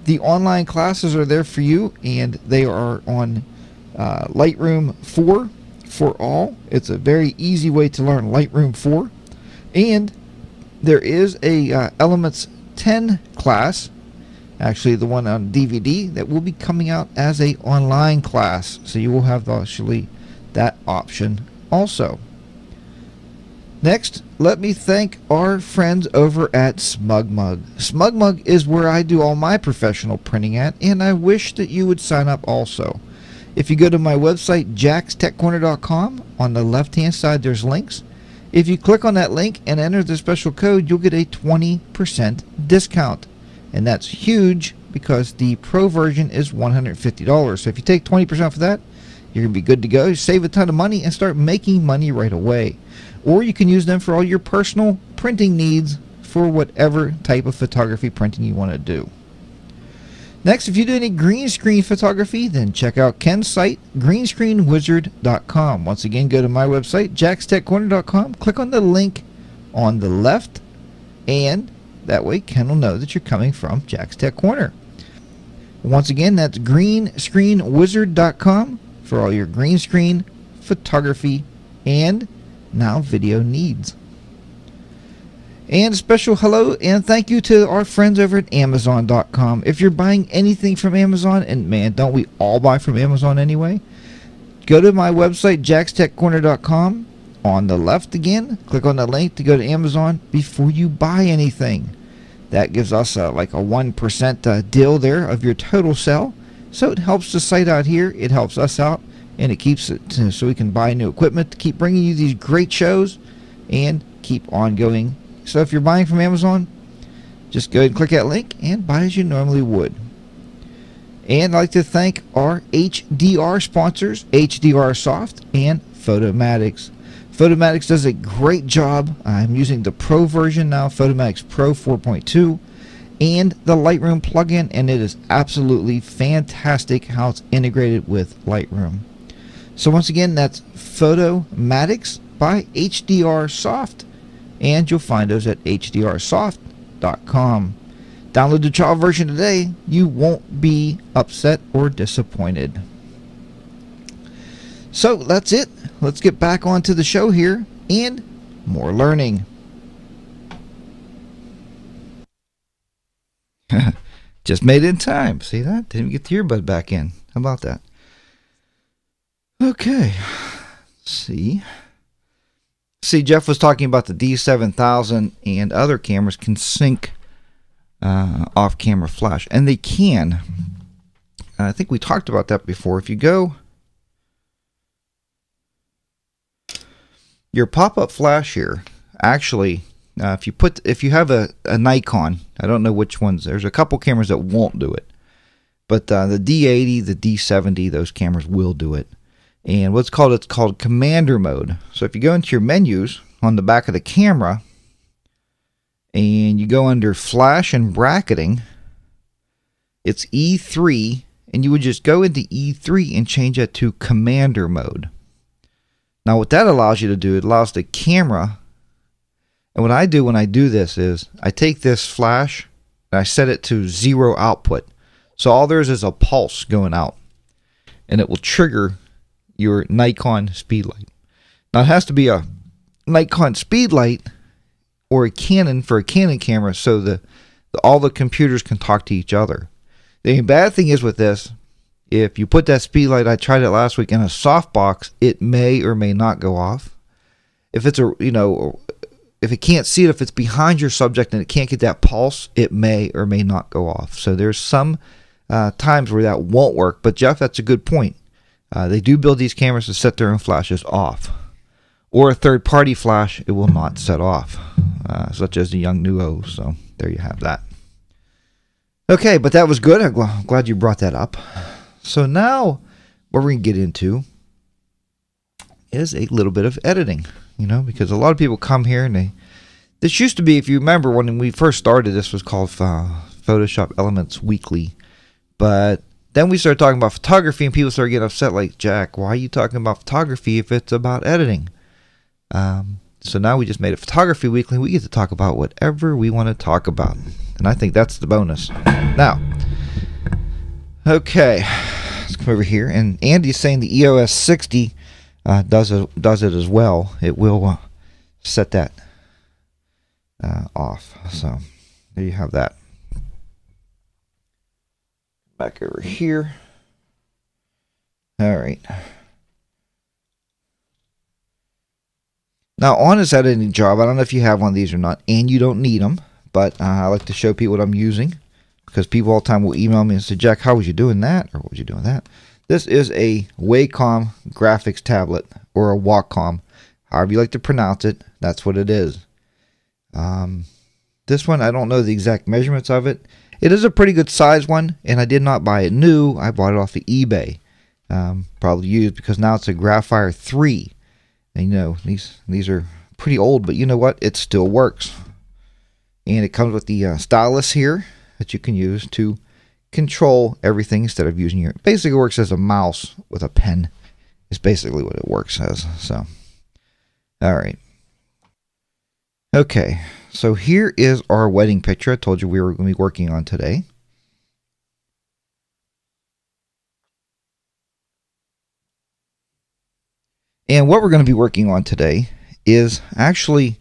[SPEAKER 1] The online classes are there for you, and they are on Lightroom 4 for all. It's a very easy way to learn Lightroom 4. And there is a Elements 10 class, actually the one on DVD, that will be coming out as a online class. So you will have actually that option also. Next, let me thank our friends over at SmugMug. SmugMug is where I do all my professional printing at, and I wish that you would sign up also. If you go to my website, jackstechcorner.com, on the left-hand side there's links. If you click on that link and enter the special code, you'll get a 20% discount. And that's huge because the Pro version is $150. So if you take 20% for that, you're going to be good to go. Save a ton of money and start making money right away. Or you can use them for all your personal printing needs for whatever type of photography printing you want to do. Next, if you do any green screen photography, then check out Ken's site, greenscreenwizard.com. Once again, go to my website, jackstechcorner.com. Click on the link on the left, and that way Ken will know that you're coming from Jack's Tech Corner. Once again, that's greenscreenwizard.com for all your green screen photography and now video needs. And a special hello and thank you to our friends over at Amazon.com. If you're buying anything from Amazon, and man, don't we all buy from Amazon anyway? Go to my website, jackstechcorner.com. On the left again, click on the link to go to Amazon before you buy anything. That gives us like a 1% deal there of your total sell. So it helps the site out here, it helps us out, and it keeps it so we can buy new equipment to keep bringing you these great shows and keep on going. So if you're buying from Amazon, just go ahead and click that link and buy as you normally would. And I'd like to thank our HDR sponsors, HDR Soft and Photomatix. Photomatix does a great job. I'm using the Pro version now, Photomatix Pro 4.2, and the Lightroom plugin, and it is absolutely fantastic how it's integrated with Lightroom. So once again, that's Photomatix by HDR Soft, and you'll find those at hdrsoft.com. Download the trial version today. You won't be upset or disappointed. So that's it. Let's get back onto the show here and more learning. Just made it in time. See that? Didn't get the earbud back in. How about that? Okay. See, Jeff was talking about the D7000 and other cameras can sync off-camera flash, and they can. I think we talked about that before. If you go, your pop-up flash here, actually, if you have a Nikon, I don't know which ones. There's a couple cameras that won't do it, but the D80, the D70, those cameras will do it. And it's called commander mode. So if you go into your menus on the back of the camera and you go under flash and bracketing, it's E3, and you would just go into E3 and change that to commander mode. Now what that allows you to do, it allows the camera, and what I do when I do this is I take this flash and I set it to 0 output. So all there is a pulse going out, and it will trigger your Nikon Speedlight. Now it has to be a Nikon Speedlight or a Canon for a Canon camera, so all the computers can talk to each other. The bad thing is with this, if you put that Speedlight, I tried it last week, in a softbox, it may or may not go off. If it's if it can't see it, if it's behind your subject and it can't get that pulse, it may or may not go off. So there's some times where that won't work. But Jeff, that's a good point. They do build these cameras to set their own flashes off. Or a third-party flash, it will not set off, such as the Yongnuo. So there you have that. Okay, but that was good. I'm glad you brought that up. So now what we're going to get into is a little bit of editing, because a lot of people come here and this used to be, if you remember, when we first started, this was called Photoshop Elements Weekly. But then we started talking about photography, and people started getting upset, like, Jack, why are you talking about photography if it's about editing? So now we just made it Photography Weekly. We get to talk about whatever we want to talk about. And I think that's the bonus. Now, okay, let's come over here. And Andy's saying the EOS 60 does it as well. It will set that off. So there you have that. Back over here. All right. Now, on this editing job, I don't know if you have one of these or not, and you don't need them, but I like to show people what I'm using, because people all the time will email me and say, Jack, how was you doing that? Or what was you doing that? This is a Wacom graphics tablet, or a Wacom. however you like to pronounce it, that's what it is. This one, I don't know the exact measurements of it. It is a pretty good size one, and I did not buy it new. I bought it off of eBay. Probably used, because now it's a Graphire 3. And you know, these are pretty old, but you know what? It still works. And it comes with the stylus here that you can use to control everything instead of using your... Basically works as a mouse with a pen. It's basically what it works as. So, all right. Okay, so here is our wedding picture I told you we were going to be working on today. And what we're going to be working on today is actually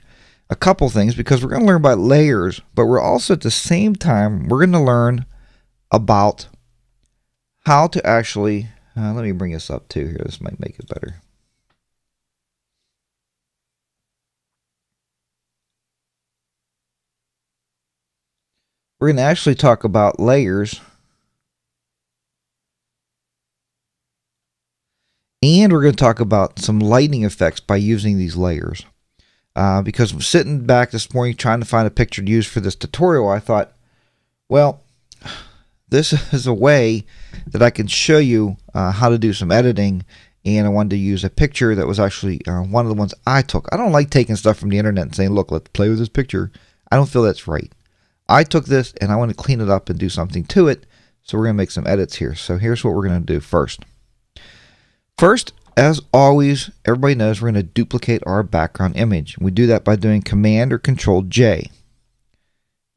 [SPEAKER 1] a couple things, because we're going to learn about layers, but we're also at the same time, we're going to learn about how to actually, let me bring this up too here, this might make it better. We're going to actually talk about layers, and we're going to talk about some lighting effects by using these layers. Because I'm sitting back this morning trying to find a picture to use for this tutorial, I thought, well, this is a way that I can show you how to do some editing, and I wanted to use a picture that was actually one of the ones I took. I don't like taking stuff from the internet and saying, look, let's play with this picture. I don't feel that's right. I took this and I want to clean it up and do something to it, so we're going to make some edits here. So here's what we're going to do first. First, as always, everybody knows we're going to duplicate our background image. We do that by doing Command or Control J.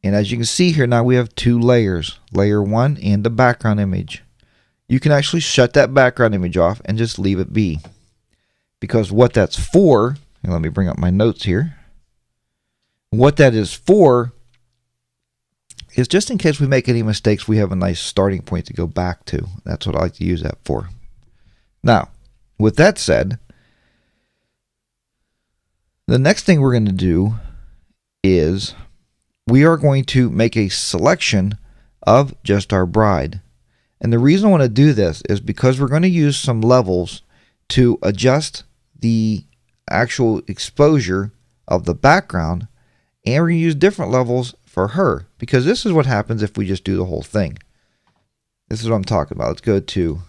[SPEAKER 1] And as you can see here now, we have two layers, layer 1 and the background image. You can actually shut that background image off and just leave it be. Because what that's for, and let me bring up my notes here. What that is for is just in case we make any mistakes, we have a nice starting point to go back to. That's what I like to use that for. Now, with that said, the next thing we're going to do is we are going to make a selection of just our bride. And the reason I want to do this is because we're going to use some levels to adjust the actual exposure of the background, and we're going to use different levels for her, because this is what happens if we just do the whole thing. This is what I'm talking about. Let's go to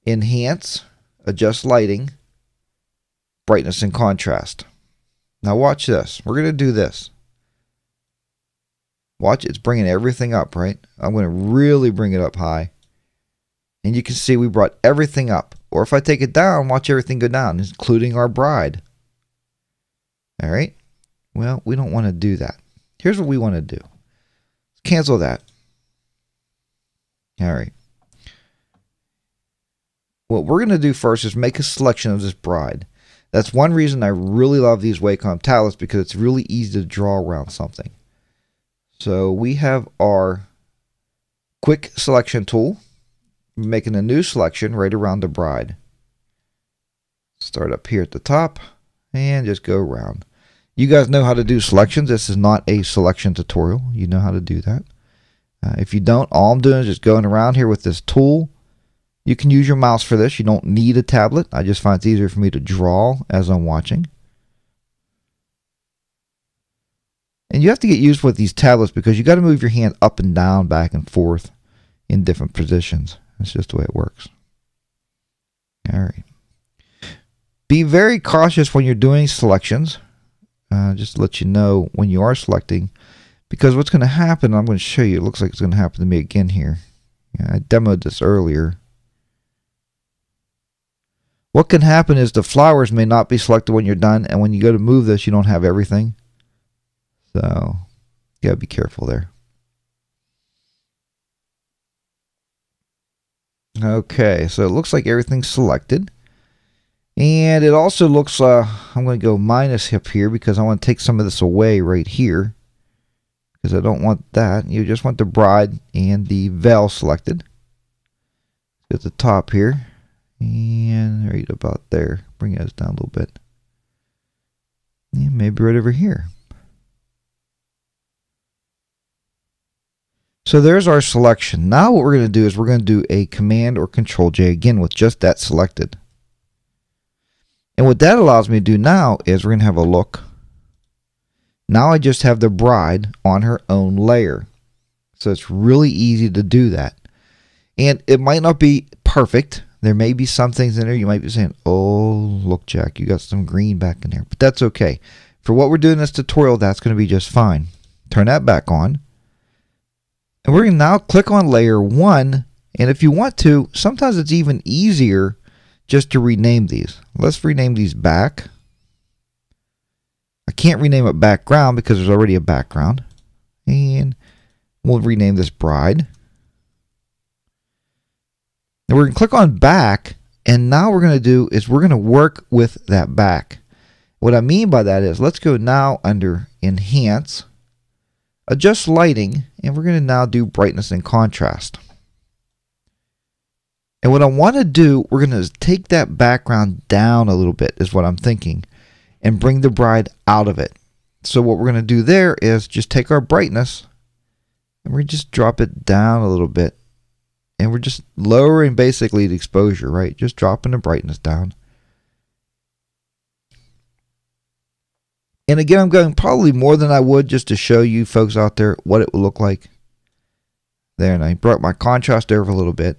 [SPEAKER 1] Enhance, Adjust Lighting, Brightness and Contrast. Now watch this. We're going to do this. Watch, it's bringing everything up, right? I'm going to really bring it up high. And you can see we brought everything up. Or if I take it down, watch everything go down, including our bride. All right? Well, we don't want to do that. Here's what we want to do. Let's cancel that. All right. What we're going to do first is make a selection of this bride. That's one reason I really love these Wacom tablets, because it's really easy to draw around something. So we have our quick selection tool. We're making a new selection right around the bride. Start up here at the top and just go around. You guys know how to do selections. This is not a selection tutorial. You know how to do that. If you don't, all I'm doing is just going around here with this tool. You can use your mouse for this. You don't need a tablet. I just find it's easier for me to draw as I'm watching. And you have to get used with these tablets, because you got to move your hand up and down, back and forth in different positions. That's just the way it works. All right. Be very cautious when you're doing selections. Just to let you know when you are selecting, because what's going to happen, I'm going to show you, it looks like it's going to happen to me again here. I demoed this earlier. What can happen is the flowers may not be selected when you're done, and when you go to move this, you don't have everything. So, you got to be careful there. Okay, so it looks like everything's selected. And it also looks, I'm going to go minus up here, because I want to take some of this away right here, because I don't want that. You just want the bride and the veil selected. At the top here, and right about there. Bring those down a little bit. And maybe right over here. So there's our selection. Now what we're going to do is we're going to do a Command or Control J again with just that selected. And what that allows me to do now is we're going to have a look. Now I just have the bride on her own layer. So it's really easy to do that. And it might not be perfect. There may be some things in there you might be saying, oh, look, Jack, you got some green back in there. But that's okay. For what we're doing in this tutorial, that's going to be just fine. Turn that back on. And we're going to now click on layer 1. And if you want to, sometimes it's even easier just to rename these. Let's rename these back. I can't rename it background because there's already a background. And we'll rename this bride. And we're going to click on back, and now we're going to do is we're going to work with that back. What I mean by that is let's go now under enhance, adjust lighting, and we're going to now do brightness and contrast. And what I want to do, we're going to take that background down a little bit is what I'm thinking, and bring the bride out of it. So what we're going to do there is just take our brightness and we just drop it down a little bit. And we're just lowering basically the exposure, right? Just dropping the brightness down. And again, I'm going probably more than I would just to show you folks out there what it will look like. There, and I brought my contrast over a little bit.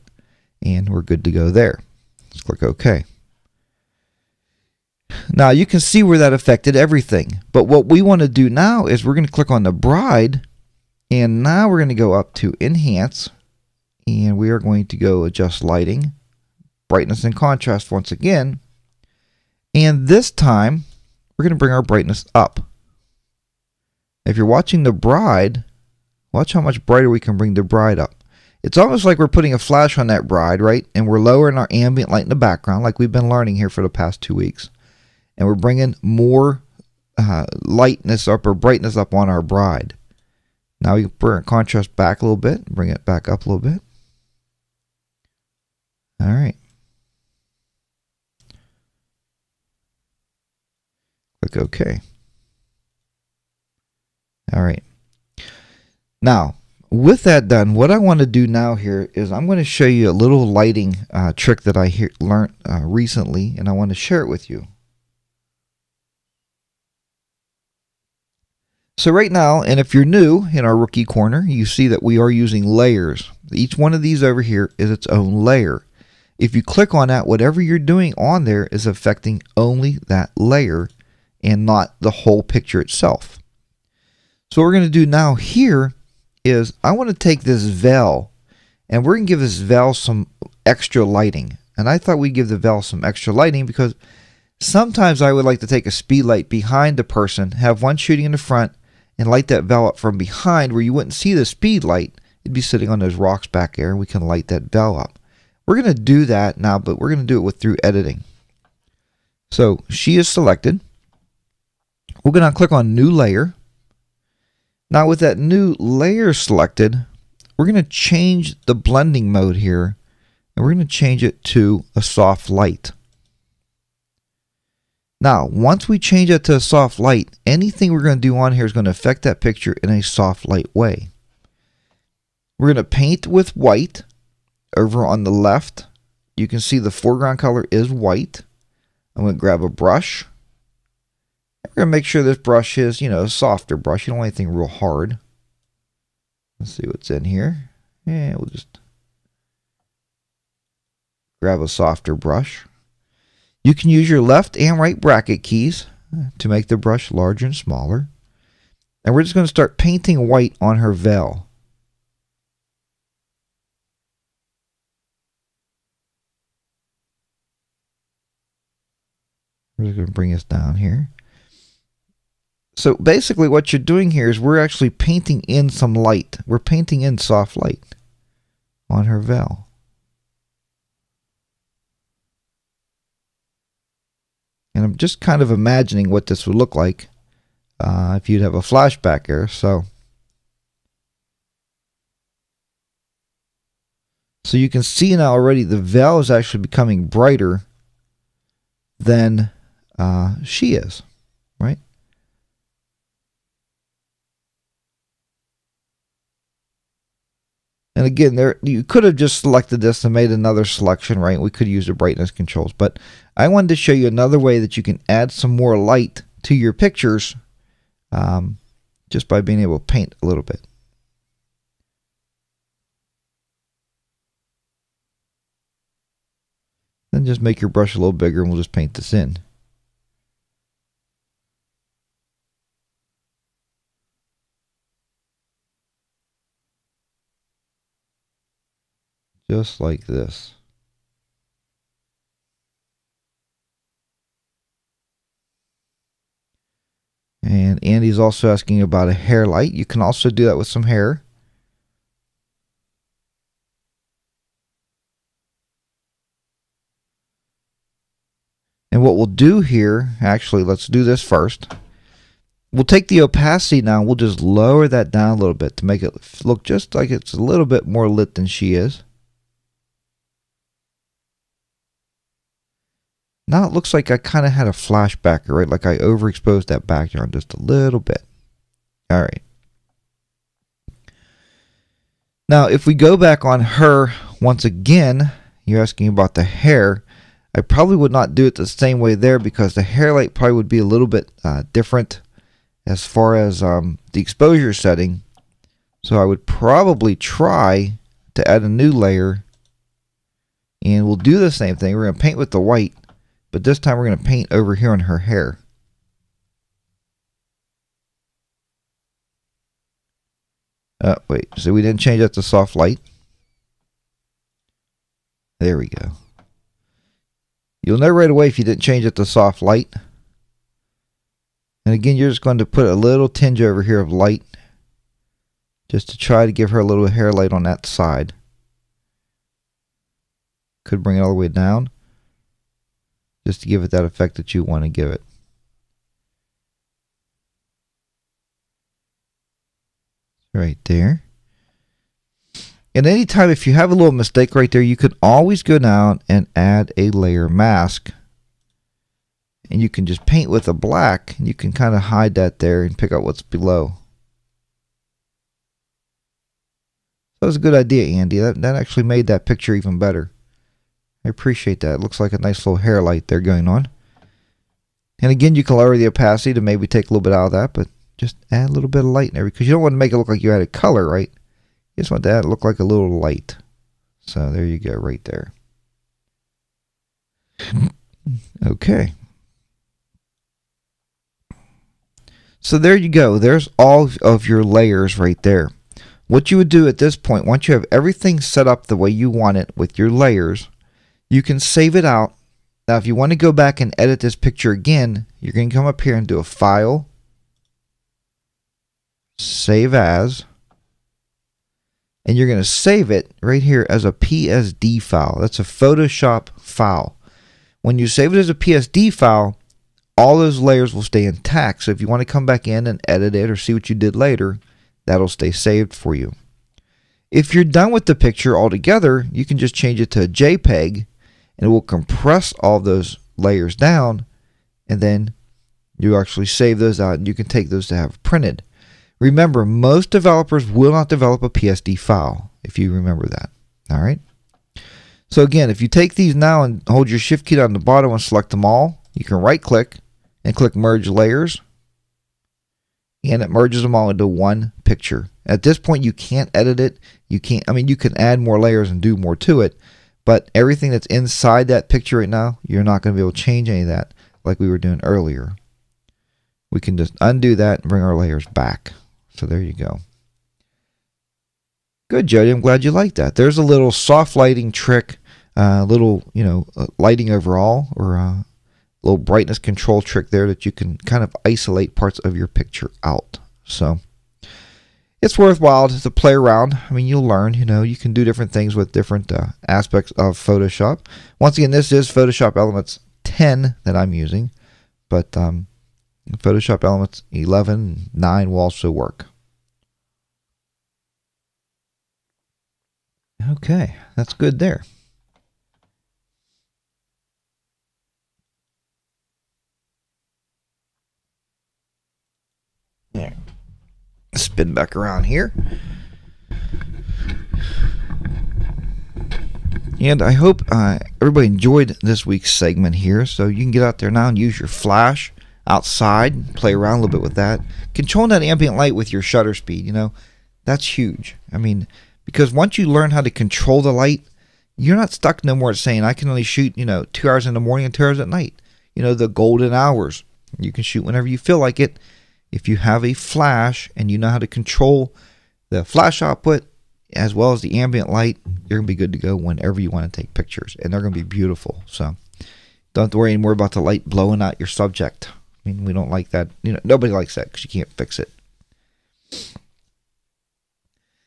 [SPEAKER 1] And we're good to go there. Let's click OK. Now you can see where that affected everything. But what we want to do now is we're going to click on the bride. And now we're going to go up to enhance. And we are going to go adjust lighting, brightness and contrast once again. And this time, we're going to bring our brightness up. If you're watching the bride, watch how much brighter we can bring the bride up. It's almost like we're putting a flash on that bride, right? And we're lowering our ambient light in the background like we've been learning here for the past 2 weeks. And we're bringing more lightness up or brightness up on our bride. Now we can bring our contrast back a little bit, bring it back up a little bit. All right. Click OK. All right. Now, with that done, what I want to do now here is I'm going to show you a little lighting trick that I learned recently, and I want to share it with you. So right now, and if you're new in our rookie corner, you see that we are using layers. Each one of these over here is its own layer. If you click on that, whatever you're doing on there is affecting only that layer and not the whole picture itself. So what we're going to do now here is I want to take this veil and we're going to give this veil some extra lighting. And I thought we'd give the veil some extra lighting because sometimes I would like to take a speed light behind the person, have one shooting in the front, and light that veil up from behind where you wouldn't see the speed light. It'd be sitting on those rocks back there and we can light that veil up. We're going to do that now, but we're going to do it through editing. So she is selected. We're going to click on new layer. Now with that new layer selected, we're going to change the blending mode here and we're going to change it to a soft light. Now, once we change it to a soft light, anything we're going to do on here is going to affect that picture in a soft light way. We're going to paint with white. Over on the left, you can see the foreground color is white. I'm going to grab a brush. We're going to make sure this brush is, a softer brush. You don't want anything real hard. Let's see what's in here. Yeah, we'll just grab a softer brush. You can use your left and right bracket keys to make the brush larger and smaller. And we're just going to start painting white on her veil. We're just going to bring us down here. So basically what you're doing here is we're actually painting in some light. We're painting in soft light on her veil. And I'm just kind of imagining what this would look like if you'd have a flashback here. So you can see now already the veil is actually becoming brighter than she is, right? And again, there you could have just selected this and made another selection, right? We could use the brightness controls, but I wanted to show you another way that you can add some more light to your pictures just by being able to paint a little bit. Then just make your brush a little bigger and we'll just paint this in. Just like this. And Andy's also asking about a hair light. You can also do that with some hair. And what we'll do here, actually, let's do this first. We'll take the opacity now, we'll just lower that down a little bit to make it look just like it's a little bit more lit than she is. Now it looks like I kind of had a flashback, right? Like I overexposed that background just a little bit. All right. Now, if we go back on her once again, you're asking about the hair. I probably would not do it the same way there because the hair light probably would be a little bit different as far as the exposure setting. So I would probably try to add a new layer. And we'll do the same thing. We're going to paint with the white. But this time we're going to paint over here on her hair. Wait, so we didn't change that to soft light. There we go. You'll know right away if you didn't change it to soft light. And again, you're just going to put a little tinge over here of light just to try to give her a little hair light on that side. Could bring it all the way down, just to give it that effect that you want to give it. Right there. And anytime if you have a little mistake right there, you can always go down and add a layer mask. And you can just paint with a black, and you can kind of hide that there and pick out what's below. That was a good idea, Andy. That actually made that picture even better. I appreciate that. It looks like a nice little hair light there going on. And again, you can lower the opacity to maybe take a little bit out of that, but just add a little bit of light in there because you don't want to make it look like you added color, right? You just want that to look like a little light. So there you go, right there. Okay. So there you go. There's all of your layers right there. What you would do at this point, once you have everything set up the way you want it with your layers, you can save it out. Now, if you want to go back and edit this picture again, you're going to come up here and do a File, Save As, and you're going to save it right here as a PSD file. That's a Photoshop file. When you save it as a PSD file, all those layers will stay intact. So if you want to come back in and edit it or see what you did later, that'll stay saved for you. If you're done with the picture altogether, you can just change it to a JPEG, and it will compress all those layers down, and then you actually save those out, and you can take those to have printed. Remember, most developers will not develop a PSD file, if you remember that. All right. So again, if you take these now and hold your Shift key down the bottom and select them all, you can right-click and click Merge Layers, and it merges them all into one picture. At this point, you can't edit it. You can't. I mean, you can add more layers and do more to it, but everything that's inside that picture right now, you're not going to be able to change any of that like we were doing earlier. We can just undo that and bring our layers back. So there you go. Good, Jody. I'm glad you liked that. There's a little soft lighting trick, little, lighting overall, or a little brightness control trick there that you can kind of isolate parts of your picture out. So it's worthwhile to play around. I mean, you'll learn, you can do different things with different aspects of Photoshop. Once again, this is Photoshop Elements 10 that I'm using, but Photoshop Elements 11 and 9 will also work. Okay, that's good there. There. Spin back around here. And I hope everybody enjoyed this week's segment here. So you can get out there now and use your flash outside, play around a little bit with that. Controlling that ambient light with your shutter speed, that's huge. I mean, because once you learn how to control the light, you're not stuck no more saying, I can only shoot, 2 hours in the morning and 2 hours at night. The golden hours. You can shoot whenever you feel like it. If you have a flash and you know how to control the flash output as well as the ambient light, you're going to be good to go whenever you want to take pictures. And they're going to be beautiful. So don't have to worry anymore about the light blowing out your subject. I mean, we don't like that. Nobody likes that because you can't fix it.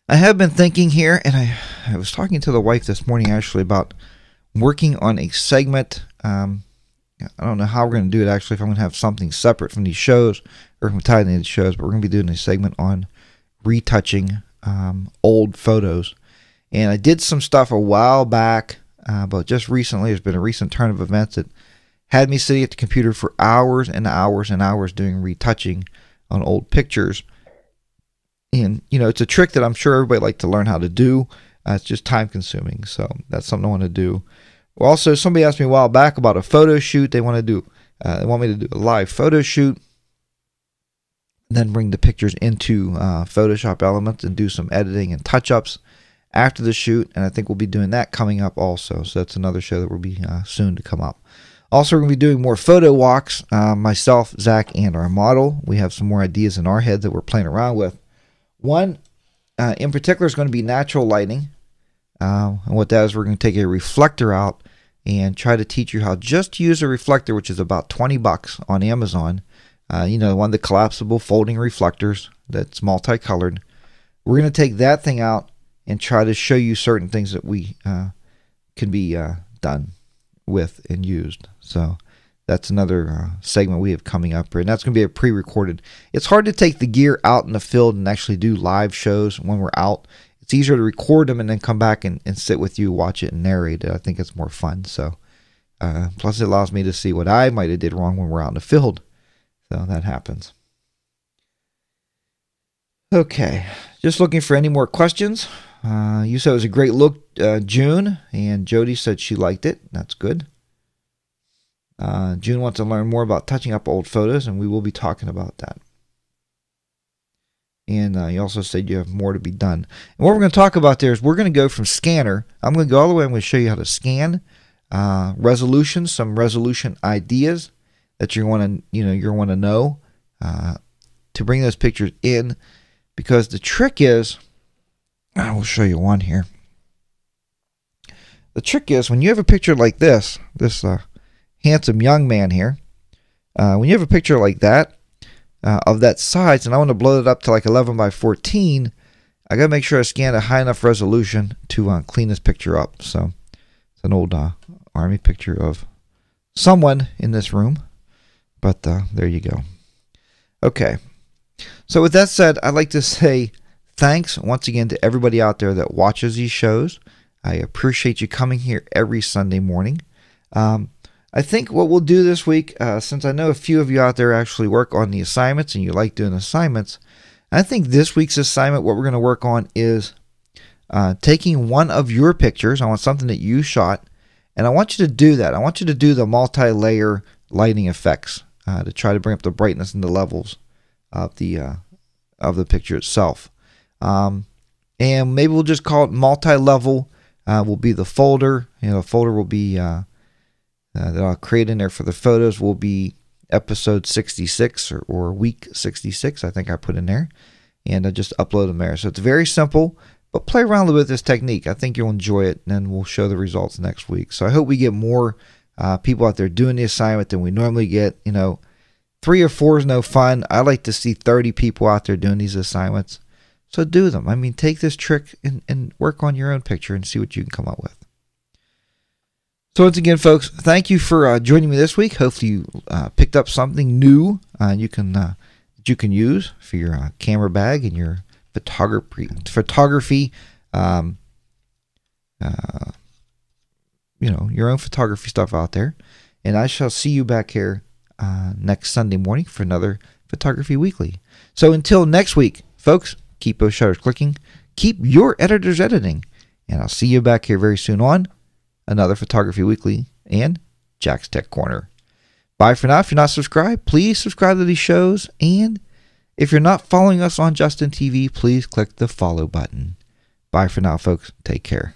[SPEAKER 1] I have been thinking here, and I was talking to the wife this morning actually about working on a segment. I don't know how we're going to do it actually, if I'm going to have something separate from these shows or from tied into the shows, but we're going to be doing a segment on retouching old photos. And I did some stuff a while back, but just recently there's been a recent turn of events that had me sitting at the computer for hours and hours and hours doing retouching on old pictures. And it's a trick that I'm sure everybody like to learn how to do. It's just time consuming, so that's something I want to do. Also, somebody asked me a while back about a photo shoot. They want me to do a live photo shoot, then bring the pictures into Photoshop Elements and do some editing and touch-ups after the shoot. And I think we'll be doing that coming up also. So that's another show that will be soon to come up. Also, we're going to be doing more photo walks. Myself, Zach, and our model. We have some more ideas in our head that we're playing around with. One in particular is going to be natural lighting. And what that is, we're going to take a reflector out and try to teach you how just to use a reflector, which is about $20 on Amazon. One of the collapsible folding reflectors that's multicolored. We're going to take that thing out and try to show you certain things that we can be done with and used. So that's another segment we have coming up here, and that's going to be a pre-recorded. It's hard to take the gear out in the field and actually do live shows when we're out. It's easier to record them and then come back and sit with you, watch it, and narrate it. I think it's more fun. So, plus it allows me to see what I might have did wrong when we're out in the field. So that happens. Okay, just looking for any more questions. You said it was a great look, June, and Jody said she liked it. That's good. June wants to learn more about touching up old photos, and we will be talking about that. And you also said you have more to be done. And what we're going to talk about there is we're going to go from scanner. I'm going to go all the way. I'm going to show you how to scan resolution, some resolution ideas that you want to know to bring those pictures in. Because the trick is, I will show you one here. The trick is when you have a picture like this handsome young man here, when you have a picture like that, of that size, and I want to blow it up to like 11 by 14, I got to make sure I scan a high enough resolution to clean this picture up. So it's an old army picture of someone in this room, but there you go. Okay, so with that said, I'd like to say thanks once again to everybody out there that watches these shows. I appreciate you coming here every Sunday morning. I think what we'll do this week, since I know a few of you out there actually work on the assignments and you like doing assignments, I think this week's assignment, what we're going to work on is taking one of your pictures. I want something that you shot, and I want you to do that. I want you to do the multi-layer lighting effects to try to bring up the brightness and the levels of the picture itself. And maybe we'll just call it multi-level. Will be the folder. The folder will be that I'll create in there for the photos will be episode 66 or week 66, I think I put in there, and I just upload them there. So it's very simple, but play around a little bit with this technique. I think you'll enjoy it, and then we'll show the results next week. So I hope we get more people out there doing the assignment than we normally get. 3 or 4 is no fun. I like to see 30 people out there doing these assignments. So do them. I mean, take this trick and work on your own picture and see what you can come up with. So once again, folks, thank you for joining me this week. Hopefully you picked up something new that you can use for your camera bag and your photography. Your own photography stuff out there. And I shall see you back here next Sunday morning for another Photography Weekly. So until next week, folks, keep those shutters clicking. Keep your editors editing. And I'll see you back here very soon on Another Photography Weekly, and Jack's Tech Corner. Bye for now. If you're not subscribed, please subscribe to these shows. And if you're not following us on Justin TV, please click the follow button. Bye for now, folks. Take care.